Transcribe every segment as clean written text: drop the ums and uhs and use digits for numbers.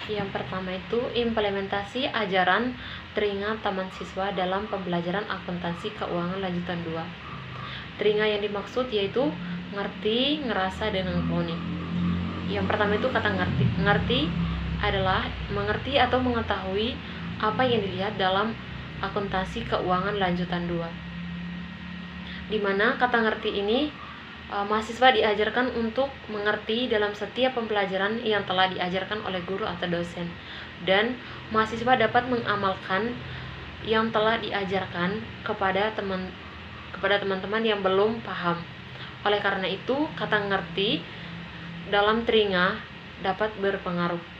Yang pertama itu implementasi ajaran Teringa Taman Siswa dalam pembelajaran akuntansi keuangan lanjutan 2. Teringa yang dimaksud yaitu ngerti, ngerasa, dan ngakoni. Yang pertama itu kata ngerti. Ngerti adalah mengerti atau mengetahui apa yang dilihat dalam akuntansi keuangan lanjutan 2. Dimana kata ngerti ini mahasiswa diajarkan untuk mengerti dalam setiap pembelajaran yang telah diajarkan oleh guru atau dosen, dan mahasiswa dapat mengamalkan yang telah diajarkan kepada teman-teman yang belum paham. Oleh karena itu, kata ngerti dalam Teringa dapat berpengaruh.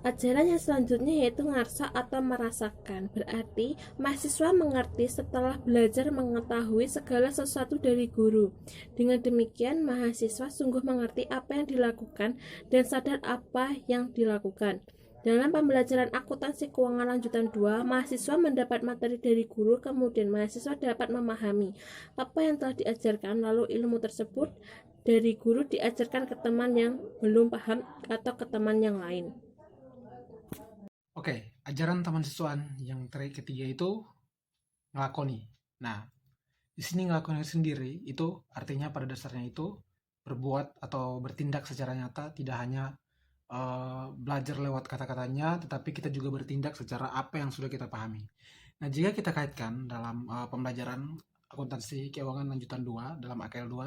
Ajaran yang selanjutnya yaitu ngarsa atau merasakan. Berarti mahasiswa mengerti setelah belajar mengetahui segala sesuatu dari guru. Dengan demikian mahasiswa sungguh mengerti apa yang dilakukan dan sadar apa yang dilakukan. Dalam pembelajaran akuntansi keuangan lanjutan 2, mahasiswa mendapat materi dari guru, kemudian mahasiswa dapat memahami apa yang telah diajarkan, lalu ilmu tersebut dari guru diajarkan ke teman yang belum paham atau ke teman yang lain. Oke, ajaran taman siswaan yang ketiga itu ngelakoni. Nah, di sini ngelakoni sendiri itu artinya pada dasarnya itu berbuat atau bertindak secara nyata, tidak hanya belajar lewat kata-katanya, tetapi kita juga bertindak secara apa yang sudah kita pahami. Nah, jika kita kaitkan dalam pembelajaran akuntansi keuangan lanjutan 2 dalam AKL 2,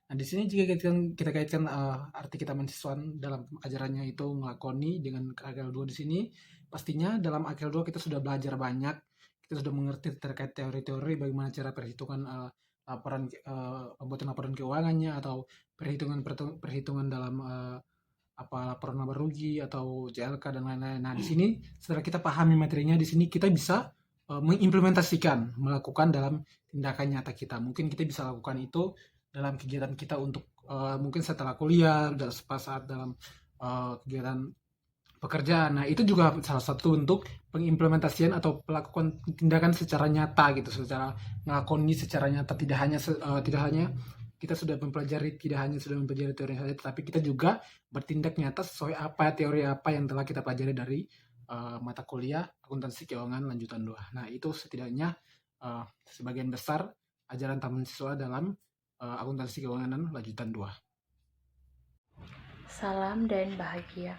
nah di sini jika kita kaitkan arti kita mahasiswan dalam ajarannya itu ngelakoni dengan AKL 2 di sini, pastinya dalam AKL 2 kita sudah belajar banyak, kita sudah mengerti terkait teori-teori bagaimana cara perhitungan pembuatan laporan keuangannya atau perhitungan dalam laporan laba rugi atau JLK dan lain-lain. Nah, di sini setelah kita pahami materinya, di sini kita bisa mengimplementasikan, melakukan dalam tindakan nyata kita. Mungkin kita bisa lakukan itu dalam kegiatan kita untuk mungkin setelah kuliah, saat dalam kegiatan pekerjaan. Nah, itu juga salah satu bentuk pengimplementasian atau melakukan tindakan secara nyata gitu, secara ngakoni secara nyata, tidak hanya kita sudah mempelajari, tidak hanya sudah mempelajari teori saja, tetapi kita juga bertindak nyata sesuai teori apa yang telah kita pelajari dari mata kuliah akuntansi keuangan lanjutan 2. Nah, itu setidaknya sebagian besar ajaran taman siswa dalam akuntansi keuangan lanjutan 2. Salam dan bahagia.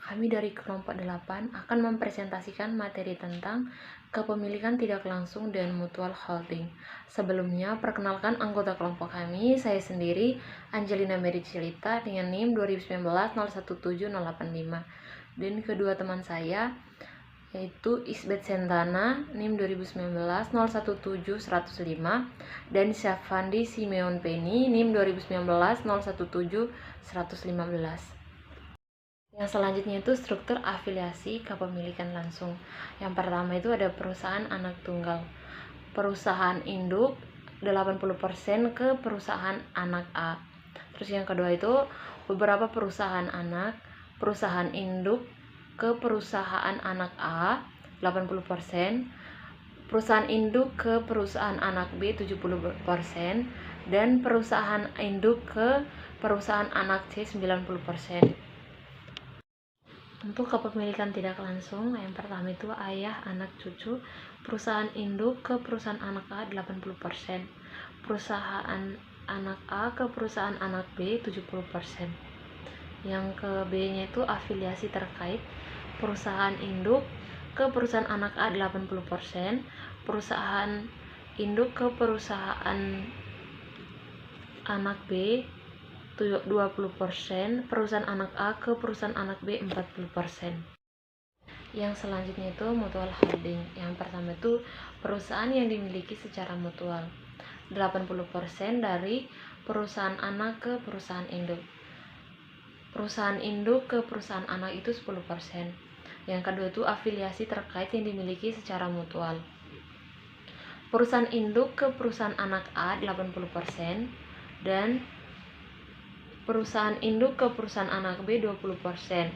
Kami dari kelompok 8 akan mempresentasikan materi tentang kepemilikan tidak langsung dan mutual holding. Sebelumnya, perkenalkan anggota kelompok kami, saya sendiri, Angelina Mary Cilita dengan NIM 2019-017085. Dan kedua teman saya, yaitu Isbeth Sentana, NIM 2019-017105, dan Syafandi Simeon Penny, NIM 2019-017115. Yang selanjutnya itu struktur afiliasi kepemilikan langsung. Yang pertama itu ada perusahaan anak tunggal. Perusahaan induk 80% ke perusahaan anak A. Terus yang kedua itu beberapa perusahaan anak, perusahaan induk ke perusahaan anak A 80%, perusahaan induk ke perusahaan anak B 70%, dan perusahaan induk ke perusahaan anak C 90%. Untuk kepemilikan tidak langsung, yang pertama itu ayah, anak, cucu. Perusahaan induk ke perusahaan anak A 80%, perusahaan anak A ke perusahaan anak B 70%. Yang ke B-nya itu afiliasi terkait. Perusahaan induk ke perusahaan anak A 80%, perusahaan induk ke perusahaan anak B 20%, perusahaan anak A ke perusahaan anak B 40%. Yang selanjutnya itu mutual holding. Yang pertama itu perusahaan yang dimiliki secara mutual. 80% dari perusahaan anak ke perusahaan induk. Perusahaan induk ke perusahaan anak itu 10%. Yang kedua itu afiliasi terkait yang dimiliki secara mutual. Perusahaan induk ke perusahaan anak A 80%, dan perusahaan induk ke perusahaan anak B 20%.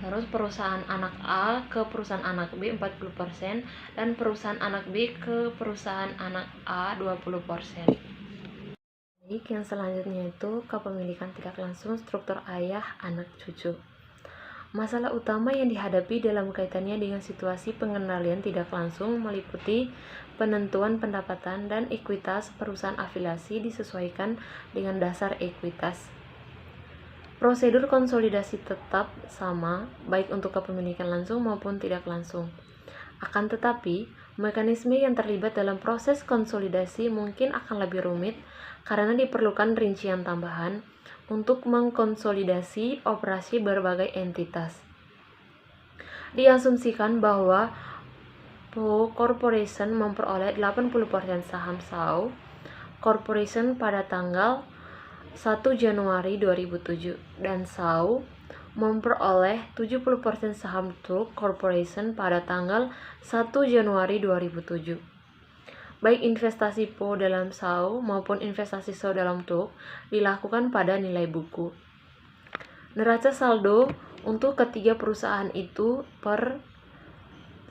Terus perusahaan anak A ke perusahaan anak B 40%, dan perusahaan anak B ke perusahaan anak A 20%. Yang selanjutnya itu kepemilikan tidak langsung struktur ayah, anak, cucu. Masalah utama yang dihadapi dalam kaitannya dengan situasi pengendalian tidak langsung meliputi penentuan pendapatan dan ekuitas perusahaan afiliasi disesuaikan dengan dasar ekuitas. Prosedur konsolidasi tetap sama, baik untuk kepemilikan langsung maupun tidak langsung. Akan tetapi, mekanisme yang terlibat dalam proses konsolidasi mungkin akan lebih rumit karena diperlukan rincian tambahan untuk mengkonsolidasi operasi berbagai entitas. Diasumsikan bahwa Po Corporation memperoleh 80% saham SAO Corporation pada tanggal 1 Januari 2007 dan SAO memperoleh 70% saham Truk Corporation pada tanggal 1 Januari 2007. Baik investasi Po dalam SAO maupun investasi SAO dalam Truk dilakukan pada nilai buku. Neraca saldo untuk ketiga perusahaan itu per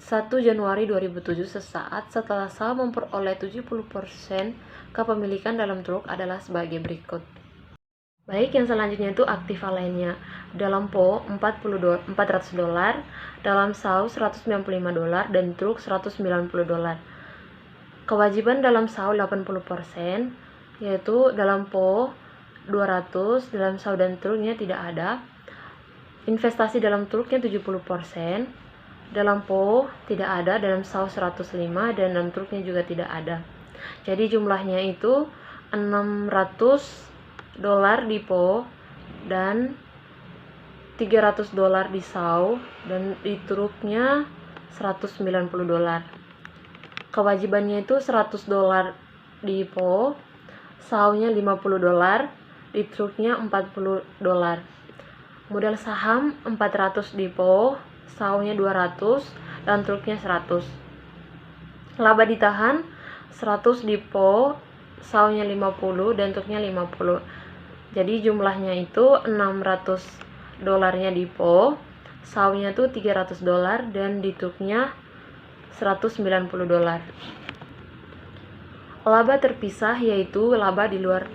1 Januari 2007 sesaat setelah SAO memperoleh 70% kepemilikan dalam Truk adalah sebagai berikut. Baik, yang selanjutnya itu aktiva lainnya. Dalam Po $400, dalam SAO $195 dan Truk $190. Kewajiban dalam SAO 80%, yaitu dalam Po 200, dalam SAO dan Truknya tidak ada. Investasi dalam Truknya 70%, dalam Po tidak ada, dalam SAO 105 dan dalam Truknya juga tidak ada. Jadi jumlahnya itu $600 di Po dan $300 di SAO dan di Truknya $190. Kewajibannya itu $100 di Po, SAO-nya $50, di Truknya $40. Modal saham 400 di Po, SAO-nya 200 dan Truknya 100. Laba ditahan 100 di Po, SAO-nya 50 dan Truknya 50. Jadi jumlahnya itu $600 di Po, SAO-nya tuh $300 dan di Truknya $190. Laba terpisah yaitu laba di luar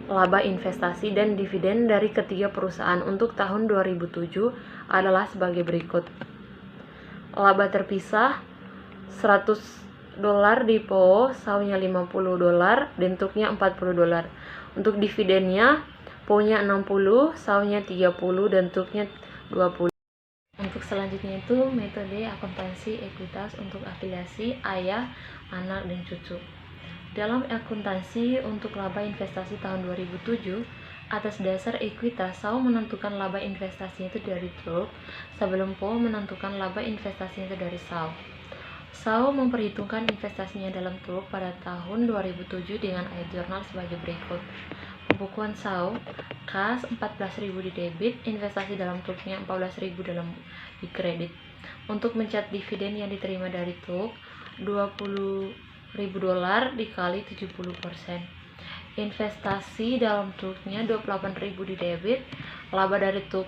laba investasi dan dividen dari ketiga perusahaan untuk tahun 2007 adalah sebagai berikut. Laba terpisah $100 di Po, SAO-nya $50 dan Truknya $40. Untuk dividennya, Po-nya 60, SAO-nya 30 dan Truknya 20. Untuk selanjutnya itu metode akuntansi ekuitas untuk afiliasi ayah, anak, dan cucu. Dalam akuntansi untuk laba investasi tahun 2007, atas dasar ekuitas, SAO menentukan laba investasinya itu dari Truk, sebelum Po menentukan laba investasinya itu dari SAO. SAO memperhitungkan investasinya dalam Truk pada tahun 2007 dengan ayat jurnal sebagai berikut. Pembukuan SAO, kas 14.000 di debit, investasi dalam Truknya 14.000 dalam di kredit. Untuk mencatat dividen yang diterima dari Truk, $20.000 dikali 70%. Investasi dalam Truknya 28.000 di debit, laba dari Truk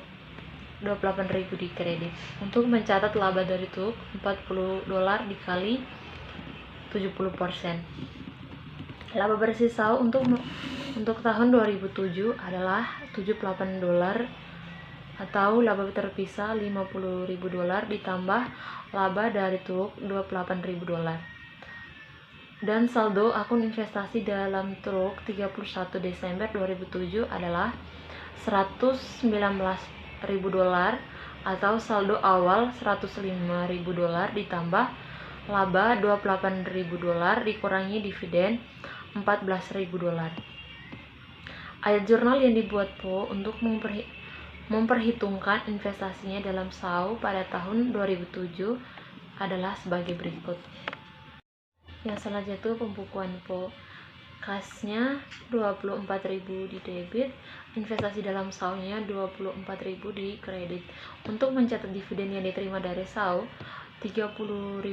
28.000 di kredit. Untuk mencatat laba dari Truk, $40 dikali 70%. Laba bersih SAO untuk tahun 2007 adalah $78 atau laba terpisah $50.000 ditambah laba dari Truk $28.000. Dan saldo akun investasi dalam Truk 31 Desember 2007 adalah $119.000 atau saldo awal $105.000 ditambah laba $28.000 dikurangi dividen $14.000. Ayat jurnal yang dibuat Po untuk memperhitungkan investasinya dalam SAO pada tahun 2007 adalah sebagai berikut. Yang selanjutnya itu pembukuan Po. Kasnya 24.000 di debit, investasi dalam SAO-nya 24.000 di kredit. Untuk mencatat dividen yang diterima dari SAO, $30.000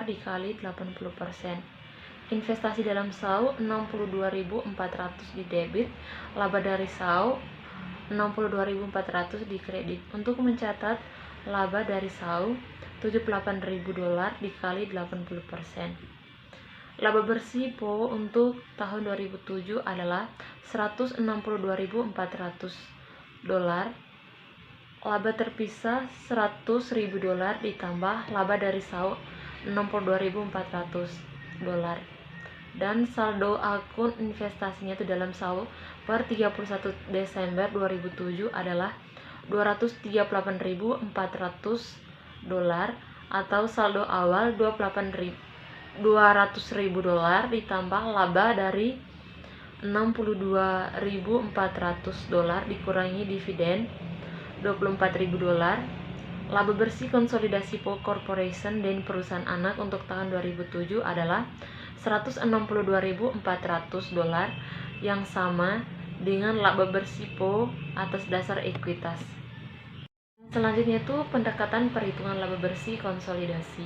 dikali 80%. Investasi dalam SAO 62.400 di debit, laba dari SAO 62.400 di kredit. Untuk mencatat laba dari SAO $78.000 dikali 80%. Laba bersih PO untuk tahun 2007 adalah $162.400. Laba terpisah $100.000 ditambah laba dari SAU $62.400. Dan saldo akun investasinya itu dalam SAU per 31 Desember 2007 adalah $238.400 atau saldo awal $200.000 ditambah laba dari $62.400 dikurangi dividen $24.000. Laba bersih konsolidasi PO Corporation dan perusahaan anak untuk tahun 2007 adalah $162.400 yang sama dengan laba bersih PO atas dasar ekuitas. Selanjutnya itu pendekatan perhitungan laba bersih konsolidasi.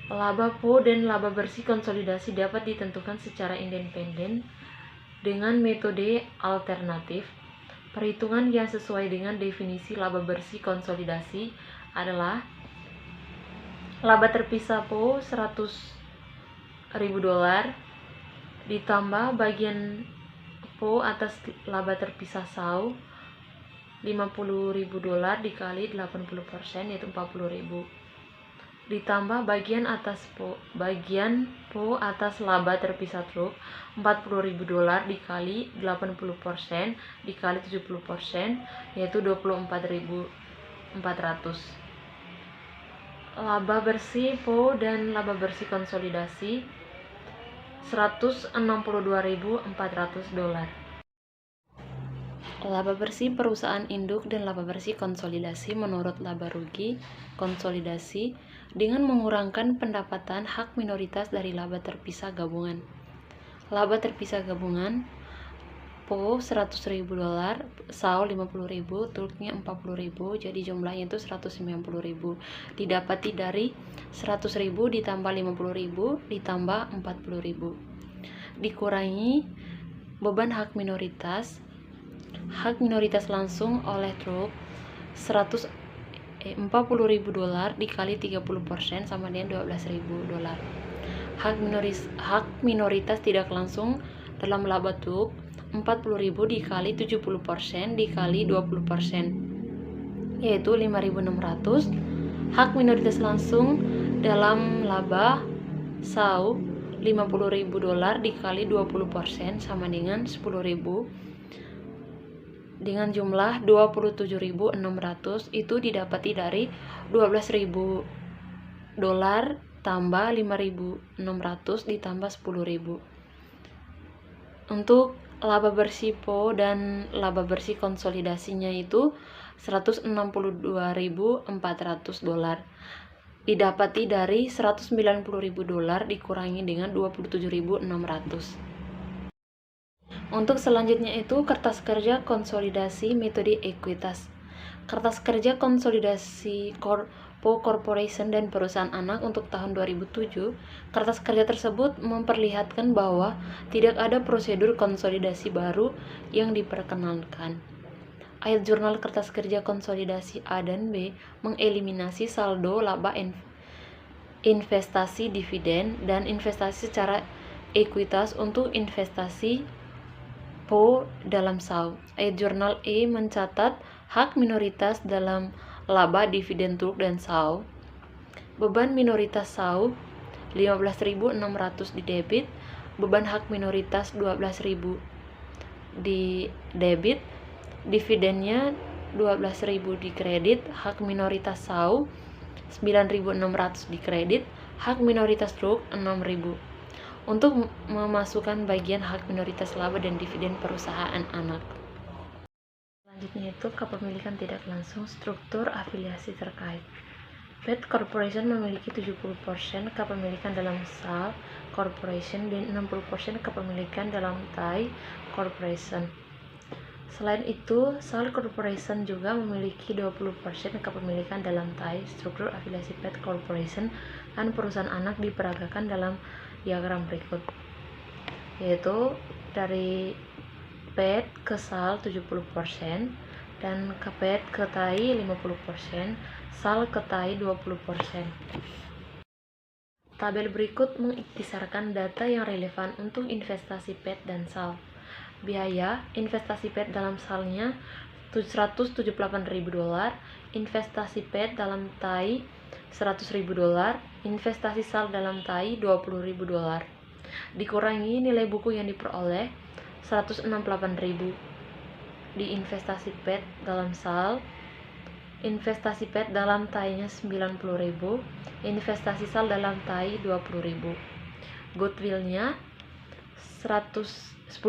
Laba PO dan laba bersih konsolidasi dapat ditentukan secara independen dengan metode alternatif. Perhitungan yang sesuai dengan definisi laba bersih konsolidasi adalah laba terpisah PO $100.000 ditambah bagian PO atas laba terpisah SAU $50.000 dikali 80% yaitu $40.000 ditambah bagian PO atas laba terpisah truk $40.000 dikali 80% dikali 70% yaitu $24.400. Laba bersih PO dan laba bersih konsolidasi $162.400. Laba bersih perusahaan induk dan laba bersih konsolidasi menurut laba rugi konsolidasi dengan mengurangkan pendapatan hak minoritas dari laba terpisah gabungan. Laba terpisah gabungan PO $100.000, SAU $50.000, truknya $40.000, jadi jumlahnya itu $190.000. Didapati dari $100.000 ditambah $50.000 ditambah $40.000. Dikurangi beban hak minoritas langsung oleh truk $40.000 dikali 30% sama dengan $12.000. Hak minoritas tidak langsung dalam laba truk $40.000 dikali 70% dikali 20% yaitu $5.600. Hak minoritas langsung dalam laba SAU $50.000 dikali 20% sama dengan $10.000 dengan jumlah $27.600 itu didapati dari $12.000 tambah $5.600 ditambah $10.000. Untuk laba bersih PO dan laba bersih konsolidasinya itu $162.400 didapati dari $190.000 dikurangi dengan $27.600. Untuk selanjutnya itu kertas kerja konsolidasi metode ekuitas. Kertas kerja konsolidasi PO Corporation dan perusahaan anak untuk tahun 2007, kertas kerja tersebut memperlihatkan bahwa tidak ada prosedur konsolidasi baru yang diperkenankan. Ayat jurnal kertas kerja konsolidasi A dan B mengeliminasi saldo laba investasi dividen dan investasi secara ekuitas untuk investasi PO dalam SAU. Ayat jurnal E mencatat hak minoritas dalam laba dividen truk dan SAU. Beban minoritas SAU $15.600 di debit, beban hak minoritas $12.000 di debit, dividennya $12.000 di kredit, hak minoritas SAU $9.600 di kredit, hak minoritas truk $6.000. Untuk memasukkan bagian hak minoritas laba dan dividen perusahaan anak. Selanjutnya itu kepemilikan tidak langsung, struktur afiliasi terkait. PET Corporation memiliki 70% kepemilikan dalam SAL Corporation dan 60% kepemilikan dalam TAI Corporation. Selain itu, SAL Corporation juga memiliki 20% kepemilikan dalam TAI. Struktur afiliasi PET Corporation dan perusahaan anak diperagakan dalam diagram berikut, yaitu dari PET ke SAL 70% dan ke PET ke TAI 50%, SAL ke TAI 20%. Tabel berikut mengiktisarkan data yang relevan untuk investasi PET dan SAL. Biaya investasi PET dalam SAL-nya $178.000, investasi PET dalam TAI $100.000, investasi SAL dalam TAI $20.000. Dikurangi nilai buku yang diperoleh $168.000 di investasi PET dalam SAL, investasi PET dalam TAI-nya $90.000, investasi SAL dalam TAI $20.000. Goodwill-nya $110.000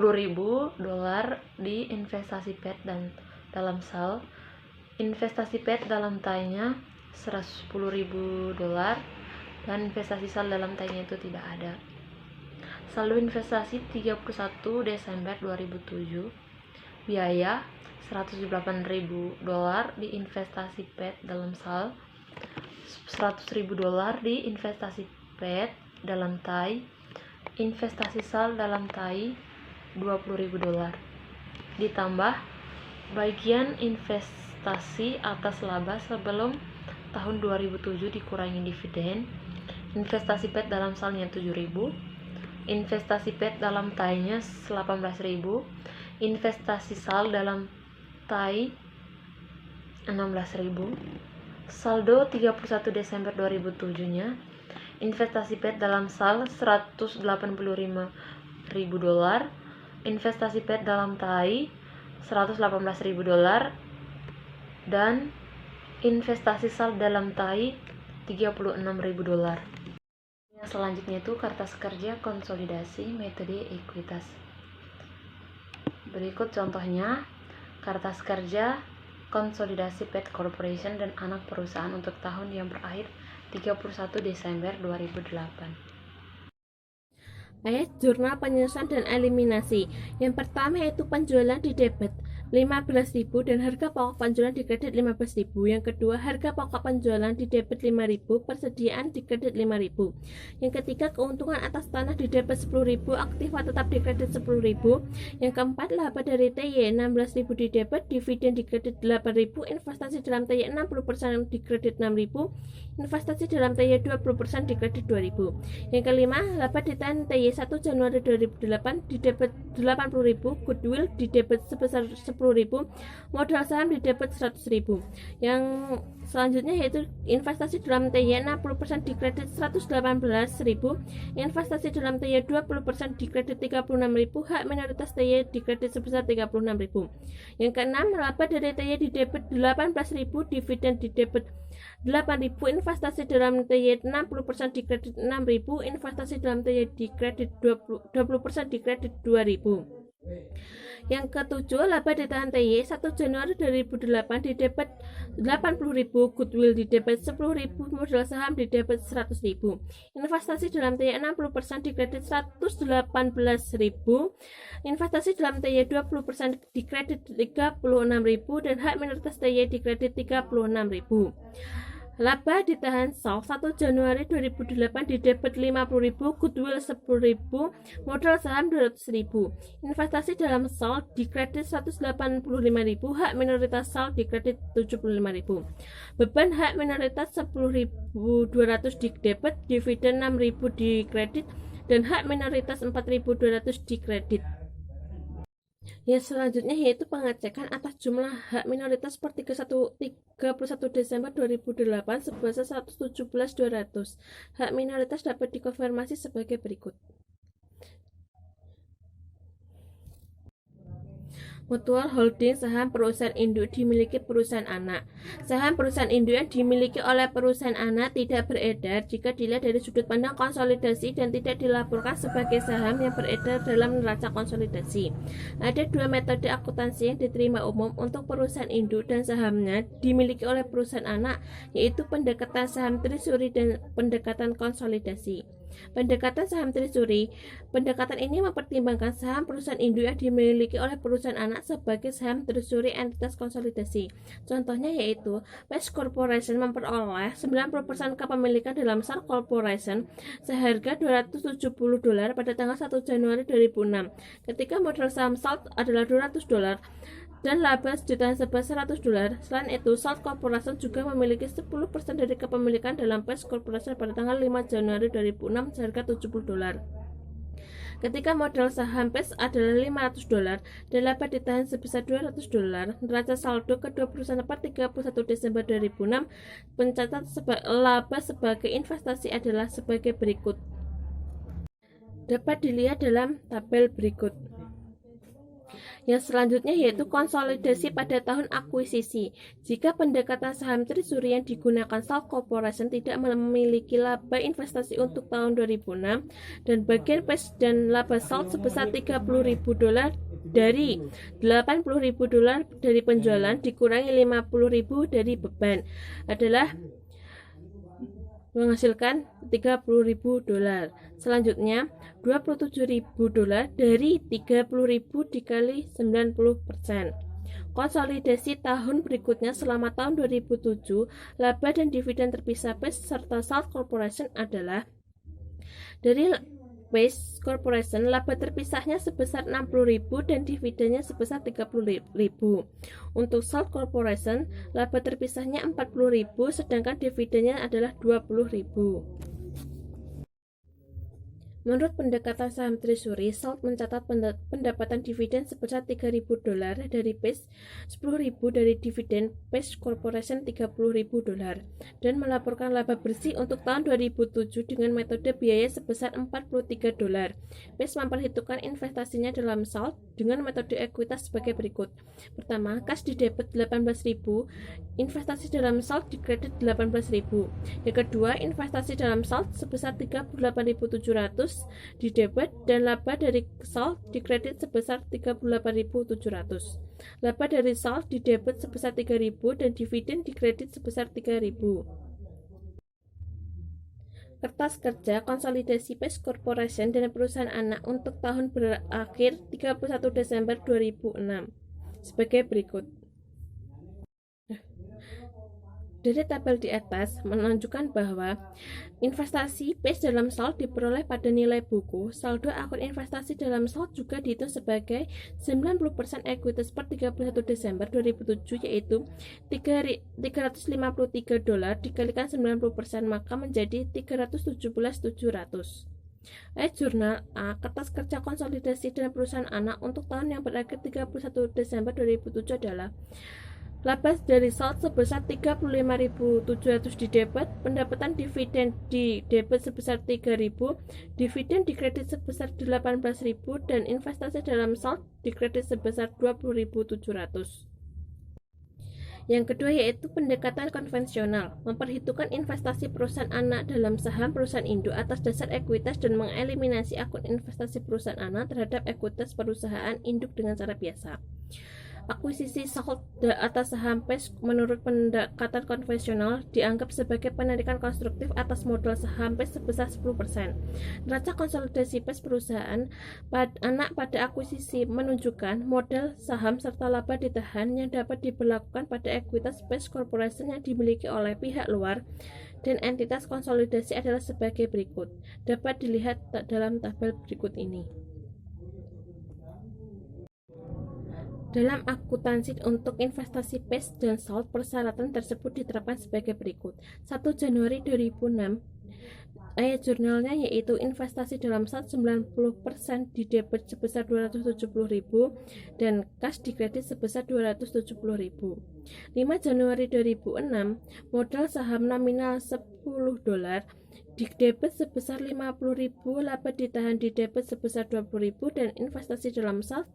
di investasi PET dan dalam SAL, investasi PET dalam TAI-nya $110.000 dan investasi SAL dalam TAI-nya itu tidak ada. Saldo investasi 31 Desember 2007, biaya $178.000 di investasi PET dalam SAL, $100.000 di investasi PET dalam TAI, investasi SAL dalam TAI $20.000, ditambah bagian investasi atas laba sebelum tahun 2007 dikurangi dividen, investasi PET dalam SAL-nya $7.000, investasi PET dalam TAI-nya $18.000, investasi SAL dalam TAI $16.000. Saldo 31 Desember 2007-nya, investasi PET dalam SAL $185.000, investasi PET dalam TAI $118.000 dan investasi SAL dalam TAI $36.000. Yang selanjutnya itu kertas kerja konsolidasi metode ekuitas. Berikut contohnya kertas kerja konsolidasi PET Corporation dan anak perusahaan untuk tahun yang berakhir 31 Desember 2008. Ayat jurnal penyusunan dan eliminasi. Yang pertama yaitu penjualan di debit 15.000 dan harga pokok penjualan di kredit 15.000. Yang kedua, harga pokok penjualan di debit 5.000, persediaan di kredit 5.000. Yang ketiga, keuntungan atas tanah di debit 10.000, aktiva tetap di kredit 10.000. Yang keempat, laba dari TY 16.000 di debit, dividen di kredit 8.000, investasi dalam TY 60% di kredit 6.000, investasi dalam TY 20% di kredit 2.000. Yang kelima, laba ditahan TY 1 Januari 2008 di debit 80.000, goodwill di debit sebesar 10.000, modal saham di debit 100.000. Yang selanjutnya yaitu investasi dalam TY 60% di kredit 118.000, investasi dalam TY 20% di kredit 36.000, hak minoritas TY di kredit sebesar 36.000. Yang keenam, laba dari TY di debit 18.000, dividen di debit 8.000, investasi dalam TY 60% di kredit 6.000, investasi dalam TY di kredit 20% di kredit 2.000. Yang ketujuh, laba ditahan TY 1 Januari 2008 di debit 80.000, goodwill di debit 10.000, modal saham di debit 100.000, investasi dalam TY 60% di kredit 118.000, investasi dalam TY 20% di kredit 36.000 dan hak minoritas TY di kredit 36.000. Laba ditahan SAL 1 Januari 2008 di debit 50.000, goodwill 10.000, modal saham 200.000, investasi dalam SAL di kredit 185.000, hak minoritas SAL di kredit 75.000. Beban hak minoritas 10.200 di debit, dividen 6.000 di kredit dan hak minoritas 4.200 di kredit. Yang selanjutnya yaitu pengecekan atas jumlah hak minoritas per 31 Desember 2008 sebesar 117.200. Hak minoritas dapat dikonfirmasi sebagai berikut. Mutual Holding saham perusahaan induk dimiliki perusahaan anak. Saham perusahaan induk yang dimiliki oleh perusahaan anak tidak beredar jika dilihat dari sudut pandang konsolidasi dan tidak dilaporkan sebagai saham yang beredar dalam neraca konsolidasi. Ada dua metode akuntansi yang diterima umum untuk perusahaan induk dan sahamnya dimiliki oleh perusahaan anak, yaitu pendekatan saham treasury dan pendekatan konsolidasi. Pendekatan saham treasury. Pendekatan ini mempertimbangkan saham perusahaan induk yang dimiliki oleh perusahaan anak sebagai saham treasury entitas konsolidasi. Contohnya yaitu Page Corporation memperoleh 90% kepemilikan dalam SAL Corporation seharga $270 pada tanggal 1 Januari 2006. Ketika modal saham SAL adalah $200, dan laba ditahan sebesar $100. Selain itu, Salt Corporation juga memiliki 10% dari kepemilikan dalam Pace Corporation pada tanggal 5 Januari 2006 seharga $70. Ketika modal saham Pace adalah $500 dan laba ditahan sebesar $200, neraca saldo kedua perusahaan per 31 Desember 2006 mencatat laba sebagai investasi adalah sebagai berikut. Dapat dilihat dalam tabel berikut. Yang selanjutnya yaitu konsolidasi pada tahun akuisisi. Jika pendekatan saham treasury yang digunakan Salt Corporation tidak memiliki laba investasi untuk tahun 2006 dan bagian Pace dan laba Salt sebesar $30.000 dari $80.000 dari penjualan dikurangi $50.000 dari beban adalah menghasilkan $30.000. Selanjutnya, $27.000 dari $30.000 dikali 90%. Konsolidasi tahun berikutnya selama tahun 2007, laba dan dividen terpisah Pace serta Salt Corporation adalah dari Pace Corporation, laba terpisahnya sebesar $60.000 dan dividennya sebesar $30.000. Untuk Salt Corporation, laba terpisahnya $40.000 sedangkan dividennya adalah $20.000. Menurut pendekatan saham treasury, Salt mencatat pendapatan dividen sebesar $3.000 dari Pace, $10.000 dari dividen Pace Corporation $30.000 dan melaporkan laba bersih untuk tahun 2007 dengan metode biaya sebesar $43. Pace memperhitungkan investasinya dalam Salt dengan metode ekuitas sebagai berikut. Pertama, kas di debit $18.000, investasi dalam Salt di kredit $18.000. Yang kedua, investasi dalam Salt sebesar $38.700 di debit dan laba dari Salt di kredit sebesar $38.700. Laba dari Salt di debit sebesar $3.000 dan dividen di kredit sebesar $3.000. Kertas kerja konsolidasi Pace Corporation dan perusahaan anak untuk tahun berakhir 31 Desember 2006 sebagai berikut. Dari tabel di atas menunjukkan bahwa investasi Pace dalam Salt diperoleh pada nilai buku. Saldo akun investasi dalam Salt juga dihitung sebagai 90% ekuitas per 31 Desember 2007 yaitu $353 dikalikan 90% maka menjadi $317.700. Jurnal A, kertas kerja konsolidasi dan perusahaan anak untuk tahun yang berakhir 31 Desember 2007 adalah laba dari Salt sebesar $35.700 di debit, pendapatan dividen di debit sebesar $3.000, dividen di kredit sebesar $18.000 dan investasi dalam Salt di kredit sebesar $20.700. Yang kedua yaitu pendekatan konvensional, memperhitungkan investasi perusahaan anak dalam saham perusahaan induk atas dasar ekuitas dan mengeliminasi akun investasi perusahaan anak terhadap ekuitas perusahaan induk dengan cara biasa. Akuisisi Salt atas saham Pace menurut pendekatan konvensional dianggap sebagai penarikan konstruktif atas modal saham Pace sebesar 10%. Neraca konsolidasi Pace perusahaan anak pada akuisisi menunjukkan modal saham serta laba ditahan yang dapat diberlakukan pada ekuitas Pace Corporation yang dimiliki oleh pihak luar dan entitas konsolidasi adalah sebagai berikut. Dapat dilihat dalam tabel berikut ini. Dalam akuntansi untuk investasi Pace dan Salt, persyaratan tersebut diterapkan sebagai berikut. 1 Januari 2006, jurnalnya yaitu investasi dalam Salt 90% di debit sebesar $270.000 dan kas di kredit sebesar $270.000. 5 Januari 2006, modal saham nominal $10 di debit sebesar $50.000, laba ditahan di debit sebesar $20.000 dan investasi dalam Salt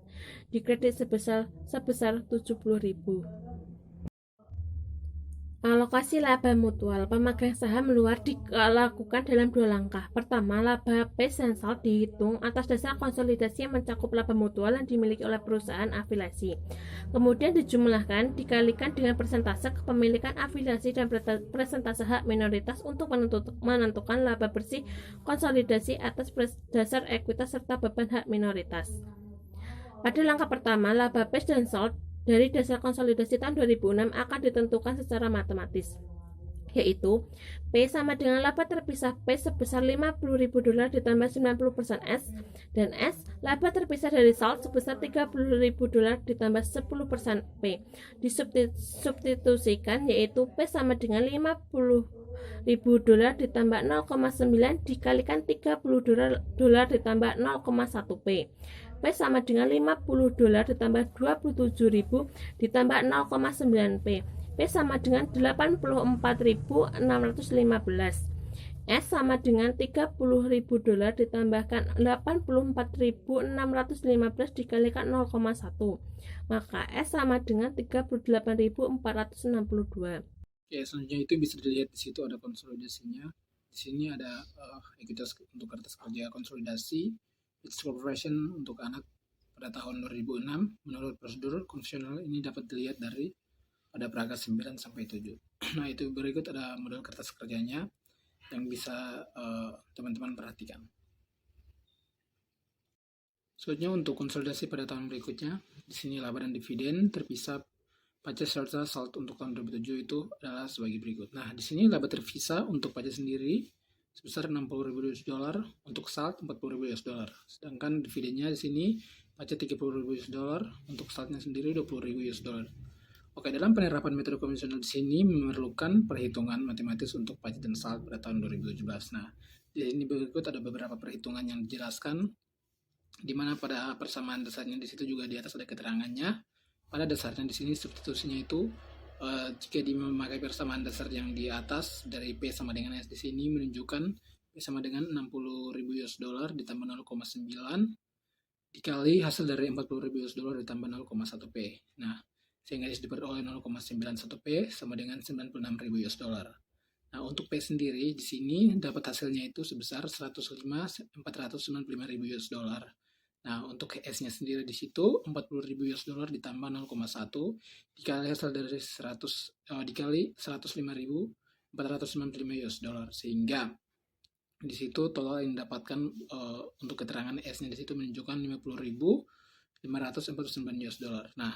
di kredit sebesar $70.000. Alokasi laba mutual pemegang saham luar dilakukan dalam 2 langkah. Pertama, laba Pace dan Salt dihitung atas dasar konsolidasi yang mencakup laba mutual yang dimiliki oleh perusahaan afiliasi. Kemudian dijumlahkan dikalikan dengan persentase kepemilikan afiliasi dan persentase hak minoritas untuk menentukan laba bersih konsolidasi atas dasar ekuitas serta beban hak minoritas. Pada langkah pertama, laba Pace dan Salt dari dasar konsolidasi tahun 2006 akan ditentukan secara matematis. yaitu P sama dengan laba terpisah P sebesar $50.000 ditambah 90% S, dan S laba terpisah dari SALT sebesar $30.000 ditambah 10% P. Disubstitusikan, yaitu P sama dengan $50.000 ditambah 0,9 dikalikan $30 ditambah 0,1 P. P sama dengan $50 ditambah 27.000 ditambah 0,9 P. P sama dengan 84.615. S sama dengan $30.000 ditambahkan 84.615 dikalikan 0,1. Maka S sama dengan 38.462. Oke, selanjutnya itu bisa dilihat di situ ada konsolidasinya. Di sini ada ekuitas untuk kertas kerja konsolidasi It's Corporation untuk anak pada tahun 2006. Menurut prosedur konvensional ini dapat dilihat dari pada paragraf 9 sampai 7. Nah, itu berikut ada model kertas kerjanya yang bisa teman-teman perhatikan. Selanjutnya untuk konsolidasi pada tahun berikutnya, di sini laba dan dividen terpisah pajak serta SALT untuk tahun 2007 itu adalah sebagai berikut. Nah, di sini laba terpisah untuk pajak sendiri sebesar $60.000 untuk SALT $40.000. Sedangkan dividennya di sini pajak $30.000 untuk SALT-nya sendiri $20.000. Oke, dalam penerapan metode konvensional di sini memerlukan perhitungan matematis untuk pajak dan SALT pada tahun 2017. Nah, di sini berikut ada beberapa perhitungan yang dijelaskan, di mana pada persamaan dasarnya di situ juga di atas ada keterangannya. Pada dasarnya di sini substitusinya itu jika memakai persamaan dasar yang di atas dari P sama dengan S di sini menunjukkan P sama dengan $60.000 ditambah 0,9 dikali hasil dari $40.000 ditambah 0,1 P. Nah, sehingga diperoleh 0,91 P sama dengan $96.000. Nah, untuk P sendiri di sini dapat hasilnya itu sebesar $105.495.000. Nah, untuk S-nya sendiri di situ $40.000 ditambah 0,1 dikali hasil dari dikali $105.495 sehingga di situ total yang didapatkan untuk keterangan S-nya di situ menunjukkan $50.549. Nah,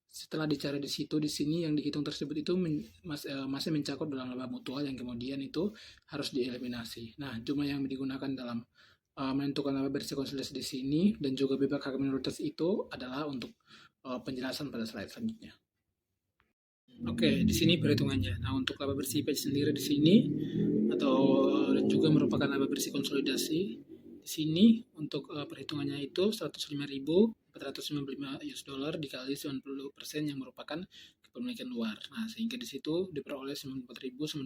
setelah dicari di situ, di sini yang dihitung tersebut itu masih mencakup dalam laba mutual yang kemudian itu harus dieliminasi. Nah, jumlah yang digunakan dalam menentukan laba bersih konsolidasi di sini dan juga bebas hak minoritas itu adalah untuk penjelasan pada slide selanjutnya. Oke, di sini perhitungannya. Nah, untuk laba bersih page sendiri di sini dan juga merupakan laba bersih konsolidasi. Di sini untuk perhitungannya itu $105.495 dikali 90% yang merupakan kepemilikan luar. Nah, sehingga di situ diperoleh 94.945.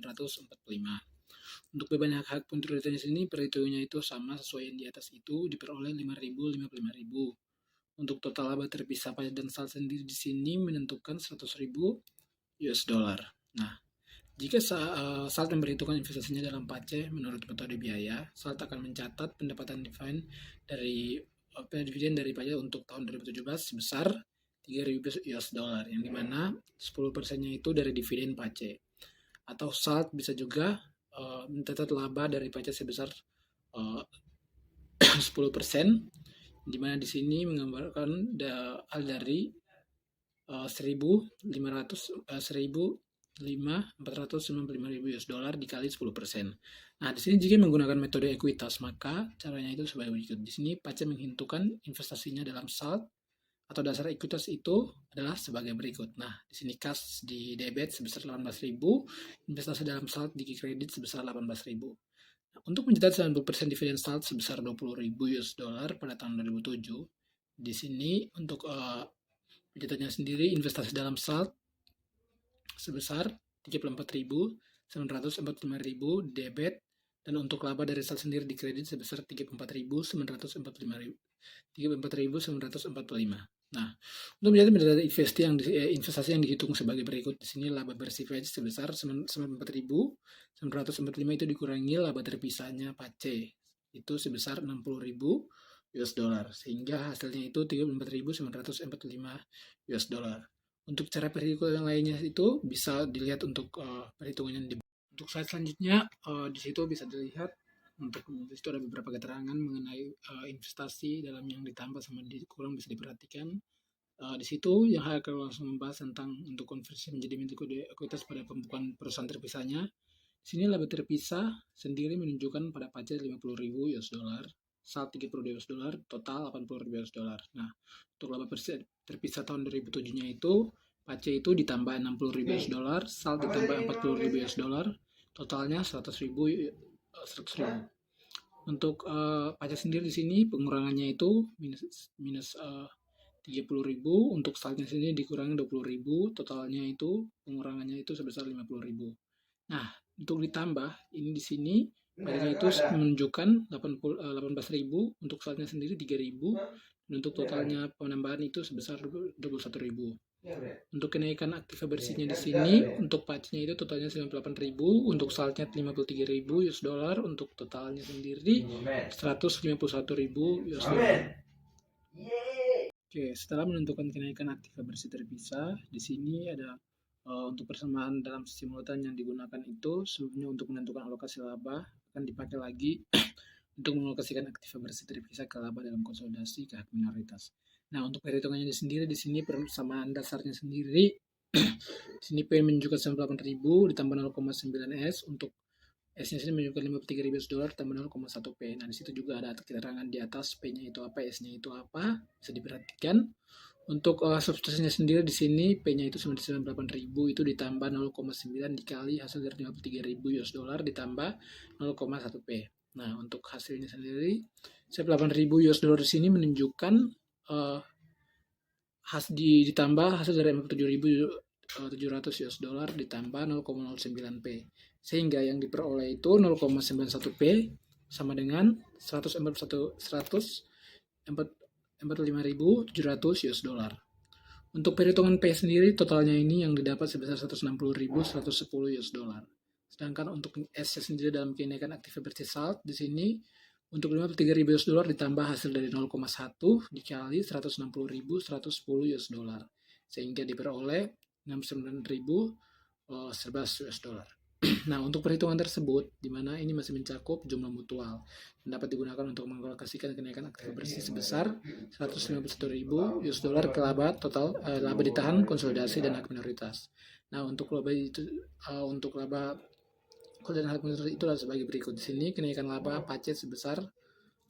Untuk beban hak prioritasnya sini perhitungannya itu sama sesuai yang di atas itu diperoleh 5.000, 55.000. Untuk total laba terpisah pajak dan SALT sendiri di sini menentukan $100.000. Nah, jika SALT memperhitungkan investasinya dalam PACE menurut metode biaya, SALT akan mencatat pendapatan dividen dari pajak untuk tahun 2017 sebesar $3.000, yang dimana 10%-nya itu dari dividen PACE. Atau SALT bisa juga mencatat laba dari pajak sebesar 10%, di mana di sini menggambarkan hal dari $495.000 dikali 10%. Nah, di sini jika menggunakan metode ekuitas, maka caranya itu sebagai berikut. Di sini pajak menghitungkan investasinya dalam SALT atau dasar ekuitas itu adalah sebagai berikut. Nah, di sini kas di debit sebesar 18.000, investasi dalam SALT di kredit sebesar 18.000. Nah, untuk mencatat 90% dividen SALT sebesar $20.000 pada tahun 2007, di sini untuk pencatatnya sendiri investasi dalam SALT sebesar 34.945.000 debit, dan untuk laba dari SALT sendiri di kredit sebesar 34.945. Nah, untuk mencatat investasi yang dihitung sebagai berikut. Di sini laba bersih pajak sebesar 94.945 itu dikurangi laba terpisahnya PACE itu sebesar $60.000, sehingga hasilnya itu $34.945. Untuk cara perhitungan yang lainnya itu bisa dilihat untuk perhitungannya untuk slide selanjutnya. Di situ bisa dilihat untuk di situ ada beberapa keterangan mengenai investasi dalam yang ditambah sama dikurang bisa diperhatikan. Di situ yang akan langsung membahas tentang untuk konversi menjadi manajemen ekuitas pada pembukaan perusahaan terpisahnya. Di sini laba terpisah sendiri menunjukkan pada pajak 50.000 US dollar, SALT 32 US dollar, total 80.000 US dollar. Nah, untuk laba terpisah tahun 2007-nya itu pajak itu ditambah 60.000 US dollar, SALT ditambah 40.000 US dollar, totalnya 100.000. Untuk pajak sendiri di sini pengurangannya itu minus 30.000, untuk saltnya sendiri dikurangi 20.000, totalnya itu pengurangannya itu sebesar 50.000. Nah, untuk ditambah ini di sini pajaknya itu menunjukkan 18.000, untuk saltnya sendiri 3.000, dan untuk totalnya penambahan itu sebesar 21.000. Untuk kenaikan aktiva bersihnya di sini untuk pajaknya itu totalnya 98.000, untuk saltnya 53.000 US dollar, untuk totalnya sendiri 151.000 US dollar. Oke, setelah menentukan kenaikan aktiva bersih terpisah, di sini ada untuk persamaan dalam simultan yang digunakan itu sebelumnya untuk menentukan alokasi laba akan dipakai lagi untuk mengalokasikan aktiva bersih terpisah ke laba dalam konsolidasi ke hak minoritas. Nah, untuk perhitungannya sendiri di sini persamaan dasarnya sendiri di sini P menunjukkan 98.000 ditambah 0,9 S, untuk S-nya sini menunjukkan 53.000 US dollar tambah 0,1 P. Nah, di situ juga ada keterangan di atas P-nya itu apa, S-nya itu apa, bisa diperhatikan. Untuk substansinya sendiri di sini P-nya itu 98.000 itu ditambah 0,9 dikali hasil dari 53.000 US dollar ditambah 0,1 P. Nah, untuk hasilnya sendiri 8.000 US dollar di sini menunjukkan ditambah hasil dari 57.700 US dollar ditambah 0,09 P, sehingga yang diperoleh itu 0,91 P sama dengan 145.700 US dollar. Untuk perhitungan P sendiri totalnya ini yang didapat sebesar 160.110 US dollar. Sedangkan untuk S sendiri dalam kenaikan aktiva bersih SALT di sini untuk 53.000 US dollar ditambah hasil dari 0,1 dikali 160.110 US dollar, sehingga diperoleh 69.011 US dollar. Nah, untuk perhitungan tersebut, di mana ini masih mencakup jumlah mutual dan dapat digunakan untuk mengalokasikan kenaikan aktiva bersih sebesar 151.000 US dollar ke laba total, laba ditahan, konsolidasi, dan hak minoritas. Nah, untuk laba itu untuk laba dan hak minoritas itu adalah sebagai berikut. Di sini kenaikan laba pajak sebesar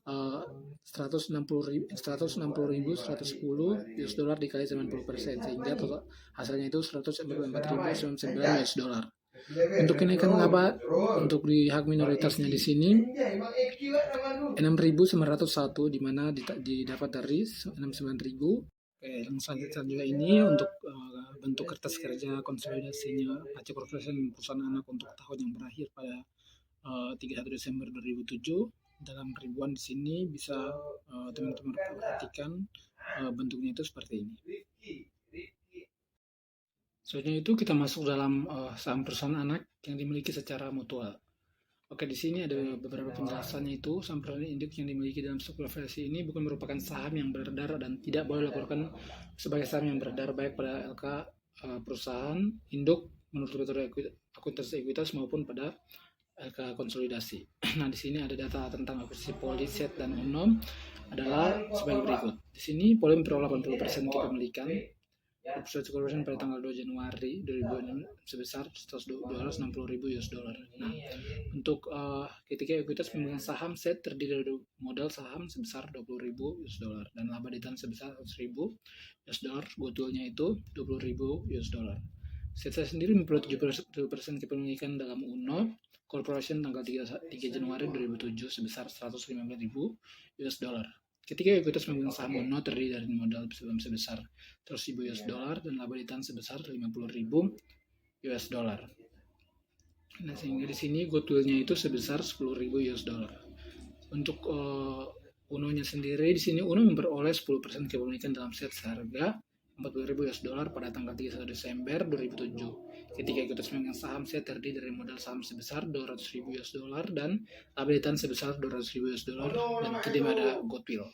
160.110 US dollar dikali 90%, sehingga total hasilnya itu 144.099 US dollar. Untuk kenaikan laba untuk di hak minoritasnya di sini 6.901, di mana didapat dari 69.000. Yang selanjutnya ini untuk bentuk kertas kerja konsolidasinya pajak korporasi dan perusahaan anak untuk tahun yang berakhir pada 31 Desember 2007 dalam ribuan. Di sini bisa teman-teman perhatikan bentuknya itu seperti ini. Selanjutnya itu kita masuk dalam saham perusahaan anak yang dimiliki secara mutual. Oke, di sini ada beberapa penjelasannya itu. Saham perusahaan induk yang dimiliki dalam struktur valuasi ini bukan merupakan saham yang beredar dan tidak boleh dilaporkan sebagai saham yang beredar baik pada LK perusahaan induk menurut metode akuntansi ekuitas maupun pada LK konsolidasi. Nah, di sini ada data tentang akuisisi Poli, SET, dan Unom adalah sebagai berikut. Di sini Poli memperoleh 80% kepemilikan Corporation pada tanggal 2 Januari 2006 sebesar 260.000 US dollar. Nah, untuk ketika ekuitas pemegang saham SET terdiri dari modal saham sebesar 20.000 US dollar dan laba ditahan sebesar 100.000 US dollar, goodwill-nya itu 20.000 US dollar. SET sendiri memperoleh 70% kepemilikan dalam Uno Corporation tanggal 3 Januari 2007 sebesar 115.000 US dollar. Ketika ekuitas pemegang saham Uno terdiri dari modal sebesar 100.000 US dollar dan laba ditahan sebesar 50.000 US dollar. Nah, sehingga di sini goodwill-nya itu sebesar 10.000 US dollar. Untuk Uno-nya sendiri di sini Uno memperoleh 10% kepemilikan dalam SET seharga 40.000 US dollar pada tanggal 31 Desember 2007. Ketika ekuitas pemegang saham SET terdiri dari modal saham sebesar 200.000 US dollar dan laba ditahan sebesar 200.000 US dollar dan tidak ada goodwill.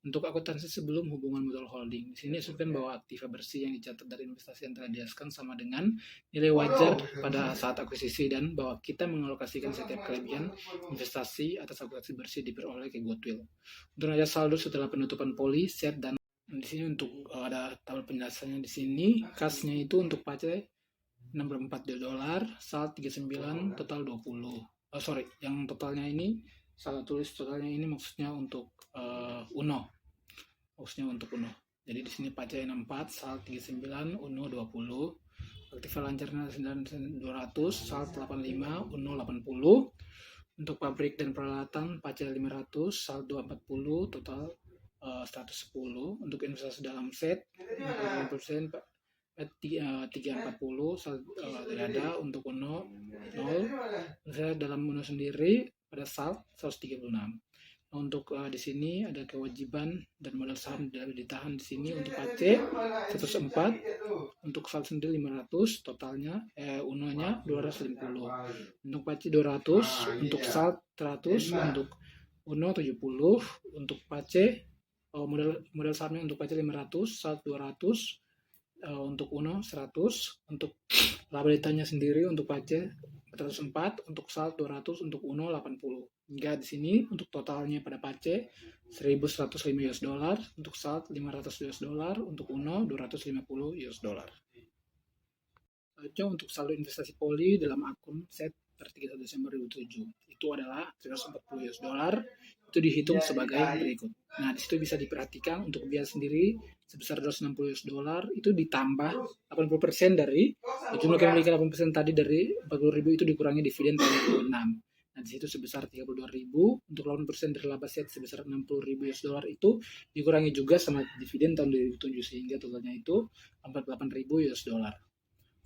Untuk akuntansi sebelum hubungan mutual holding, di sini asumsikan bahwa aktiva bersih yang dicatat dari investasi yang telah dihasilkan sama dengan nilai wajar pada saat akuisisi dan bahwa kita mengalokasikan setiap kelebihan investasi atas akuntansi bersih diperoleh ke goodwill. Untuk neraca saldo setelah penutupan Poli, SET, dan Di sini untuk ada tabel penjelasannya di sini. Kasnya itu untuk pace $64, salt 39, total 20. Yang totalnya ini salah tulis, totalnya ini maksudnya untuk Uno. Maksudnya untuk Uno. Jadi di sini pace 64, salt 39, Uno 20. Aktiva lancarnya 200, salt 85, Uno 80. Untuk pabrik dan peralatan pace 500, saldo 40, total 110. Untuk investasi dalam set 50%, 340, tidak ada. Untuk Uno 0. Misalnya dalam Uno sendiri pada salt 136. Nah, untuk di sini ada kewajiban dan modal saham ditahan di sini. Untuk pace 104, untuk salt sendiri 500, totalnya Uno-nya 250. Untuk pace 200, untuk salt 100, untuk Uno 70, untuk pace modal sahamnya untuk pace 500, salt 200, untuk Uno 100, untuk laba ditanya sendiri untuk pace 404, untuk salt 200, untuk Uno 80. Hingga di sini untuk totalnya pada pace $1.105, untuk salt $500, untuk Uno $250. Selanjutnya untuk saldo investasi poli dalam akun set per 31 Desember 2007 itu adalah $340, itu dihitung sebagai berikut. Nah, di situ bisa diperhatikan untuk biaya sendiri sebesar $260, itu ditambah 80% dari jumlah kepemilikan 80% tadi dari 40.000 itu dikurangi dividen tahun 2006. Nah, di situ sebesar 32.000, untuk 8% dari laba set sebesar $60.000 itu dikurangi juga sama dividen tahun 2007, sehingga totalnya itu $48.000.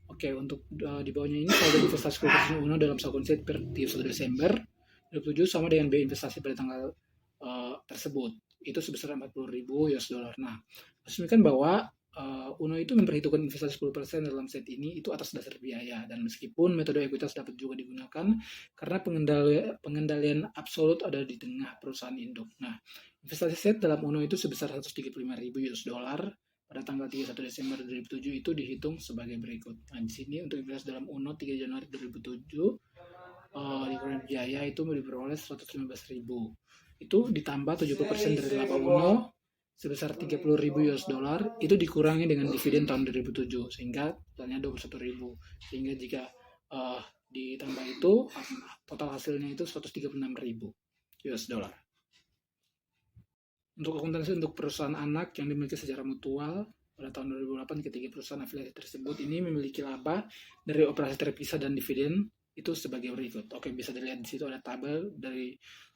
Oke, untuk di bawahnya ini saldo investasi korporasi Uno dalam saldo set per 31 Desember 2007 sama dengan biaya investasi pada tanggal tersebut. Itu sebesar $40.000. Nah, resmikan bahwa Uno itu memperhitungkan investasi 10% dalam set ini itu atas dasar biaya, dan meskipun metode ekuitas dapat juga digunakan karena pengendalian absolut ada di tengah perusahaan induk. Nah, investasi set dalam Uno itu sebesar $135.000 pada tanggal 31 Desember 2007 itu dihitung sebagai berikut. Nah, di sini untuk investasi dalam Uno 3 Januari 2007 dikurangi biaya itu diperoleh $115.000. Itu ditambah 70% dari laba Uno sebesar $30.000 itu dikurangi dengan dividen tahun 2007 sehingga totalnya $21.000. Sehingga jika ditambah itu total hasilnya itu $136.000. Untuk akuntansi untuk perusahaan anak yang dimiliki secara mutual pada tahun 2008, ketiga perusahaan afiliasi tersebut ini memiliki laba dari operasi terpisah dan dividen itu sebagai berikut. Oke, bisa dilihat di situ ada tabel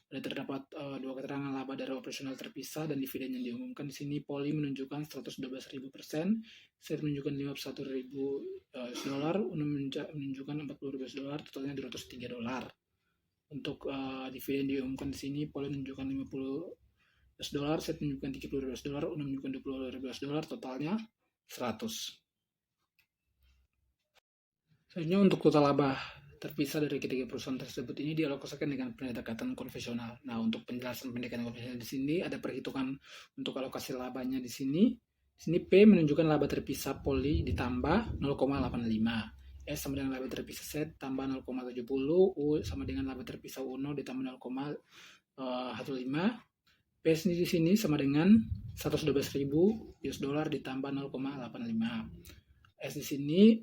ada terdapat dua keterangan laba dari operasional terpisah dan dividen yang diumumkan. Di sini Poli menunjukkan 112.000%, Set menunjukkan $51.000, Uno menunjukkan $40.000, totalnya $203. Untuk dividen diumumkan di sini Poli menunjukkan $50, Set menunjukkan $30.000, Uno menunjukkan $20.000, totalnya 100. Selanjutnya untuk total laba terpisah dari ketiga perusahaan tersebut ini dialokasikan dengan pendekatan konvensional. Nah, untuk penjelasan pendekatan konvensional di sini ada perhitungan untuk alokasi labanya di sini. Di sini P menunjukkan laba terpisah Poli ditambah 0,85. S sama dengan laba terpisah Set tambah 0,70. U sama dengan laba terpisah Uno ditambah 0,15. P di sini sama dengan $112.000 ditambah 0,85. S di sini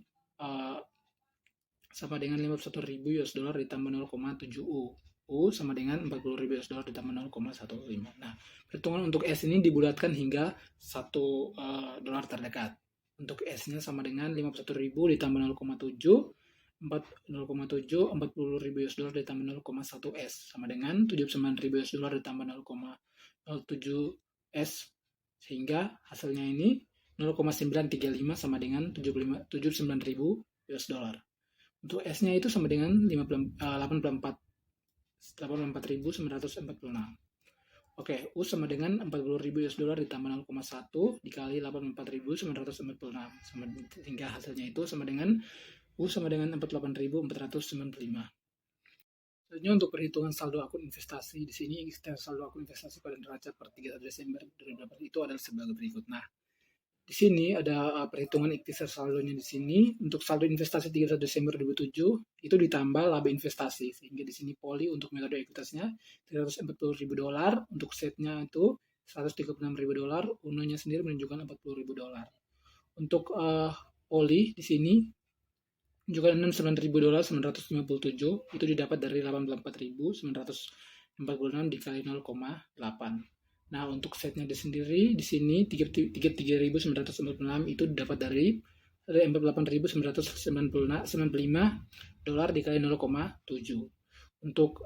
sama dengan $51.000 ditambah 0,7 U. U sama dengan $40.000 ditambah 0,15. Nah, perhitungan untuk S ini dibulatkan hingga $1 terdekat. Untuk S-nya sama dengan $51.000 ditambah 0,7, 40.000 ditambah 0,1 S sama dengan $79.000 ditambah 0,07 S, sehingga hasilnya ini 0,935 sama dengan $79.000. Untuk S-nya itu sama dengan 84.946. Oke, U sama dengan $40.000 ditambah 0,1 dikali 84.946, sehingga hasilnya itu sama dengan U sama dengan 48.495. Selanjutnya untuk perhitungan saldo akun investasi di sini, saldo akun investasi pada neraca per 31 Desember 2008 itu adalah sebagai berikut. Nah, di sini ada perhitungan ikhtisar saldonya di sini. Untuk saldo investasi 31 Desember 2007 itu ditambah laba investasi, sehingga di sini Poli untuk metode ekuitasnya $340.000, untuk setnya itu $136.000, UNO-nya sendiri menunjukkan $40.000. Untuk poli di sini menunjukkan $69.957, itu didapat dari 84.946 dikali 0,8. Nah, untuk setnya sendiri di sini 33.946 itu didapat dari $48.995 dikali 0,7. Untuk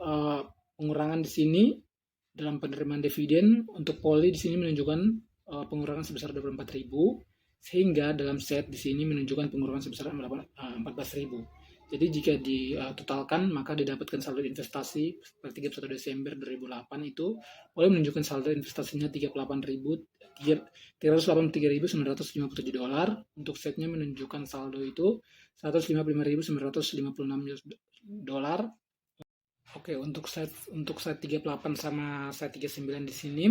pengurangan di sini dalam penerimaan dividen untuk poli di sini menunjukkan pengurangan sebesar 24.000, sehingga dalam set di sini menunjukkan pengurangan sebesar 14.000. Jadi jika ditotalkan maka didapatkan saldo investasi per 31 Desember 2008 itu boleh menunjukkan saldo investasinya $383.957. Untuk setnya menunjukkan saldo itu $155.956. Oke, untuk set 38 sama set 39 di sini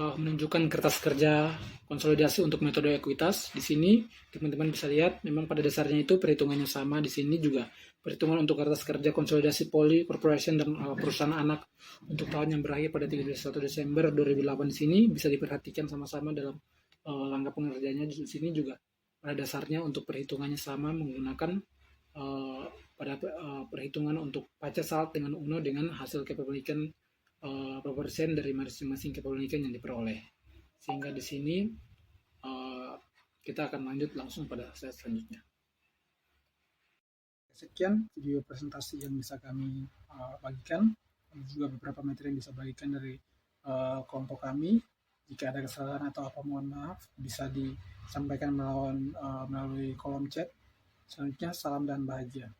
menunjukkan kertas kerja konsolidasi untuk metode ekuitas. Di sini teman-teman bisa lihat memang pada dasarnya itu perhitungannya sama. Di sini juga perhitungan untuk kertas kerja konsolidasi Poli Corporation dan perusahaan anak untuk tahun yang berakhir pada 31 Desember 2008 di sini bisa diperhatikan sama-sama dalam langkah pengerjaannya. Di sini juga pada dasarnya untuk perhitungannya sama menggunakan pada perhitungan untuk pajak salt dengan UNO dengan hasil kepemilikan persen dari masing-masing kepemilikan yang diperoleh. Sehingga di sini kita akan lanjut langsung pada slide selanjutnya. Sekian video presentasi yang bisa kami bagikan, dan juga beberapa materi yang bisa bagikan dari kelompok kami. Jika ada kesalahan atau apa, mohon maaf, bisa disampaikan melalui kolom chat. Selanjutnya, salam dan bahagia.